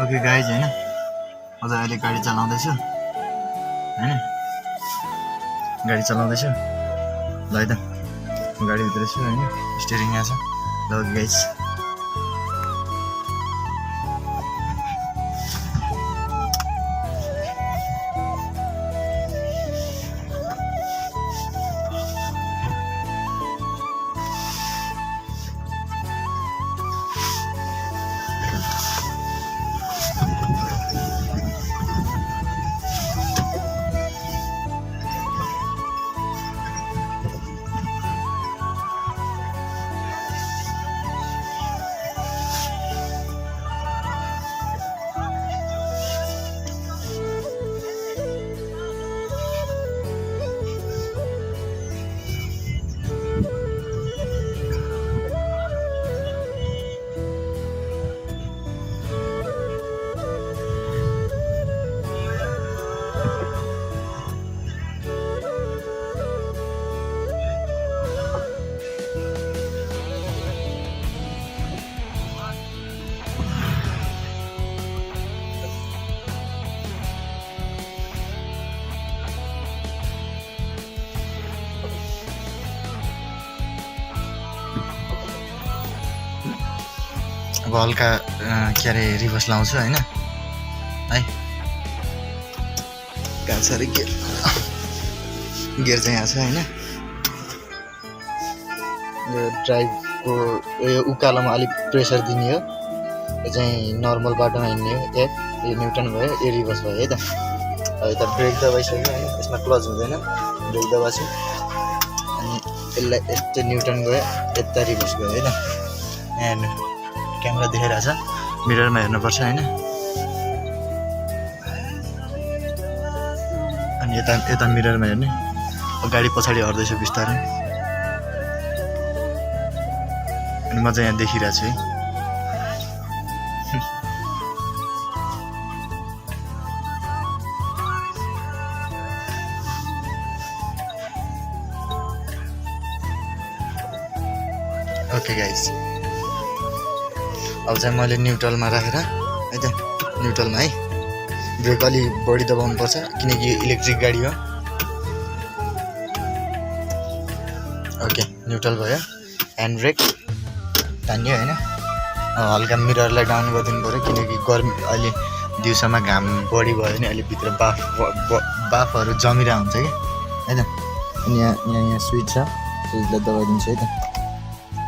okay guys हैन अझ अहिले गाडी चलाउँदैछु हैन गाडी चलाउँदैछु ल है त गाडीभित्र छु हैन स्टियरिङ यहाँ छ ल गाइज अब हल्का के अरे रिभर्स लाउँछु हैन है कहाँ छ अरे गियर चाहिँ यहाँ छ हैन यो ड्राइभको यो उकालोमा अलिक प्रेसर दिने हो यो चाहिँ नर्मल बाटोमा हिँड्ने हो यो न्युटन भयो यो रिभर्स भयो है त यता ब्रेक दबाइसक्यो हैन यसमा क्लच हुँदैन ब्रेक दबाछु अनि यसलाई यस्तो न्युटन गयो यता रिभर्स गयो है त यहाँ क्यामेरा देखाइरहेको छ मिररमा हेर्नुपर्छ हैन अनि यता मिररमा हेर्ने गाडी पछाडि हट्दैछु बिस्तारै अनि म चाहिँ यहाँ देखिरहेको छु है ओके गाइस अब चाहिँ मैले न्युट्रलमा राखेर है त न्युट्रलमा है ब्रेक अलि बढी दबाउनु पर्छ किनकि इलेक्ट्रिक गाडी हो ओके न्युट्रल भयो ह्यान्ड ब्रेक तान्यो हैन हल्का मिररलाई डाउन गरिदिनु पर्यो किनकि गर्मी अहिले दिउँसोमा घाम बढी भयो भने अहिले भित्र बाफहरू जमिरहेको हुन्छ कि है त अनि यहाँ स्विच छ स्विचलाई दबाइदिन्छु है त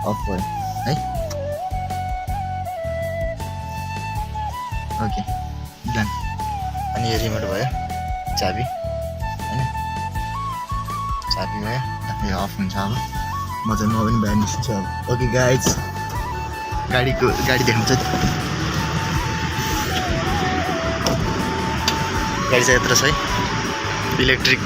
अफ भयो है ओके डन अनि यो रिमोट भयो चाबी हैन चाबी भयो यो अफ हुन्छ अब म चाहिँ म पनि बाहिर निस्किन्छु अब ओके गाइज गाडी देखाउँछ गाडी चाहिँ यत्रो छ है इलेक्ट्रिक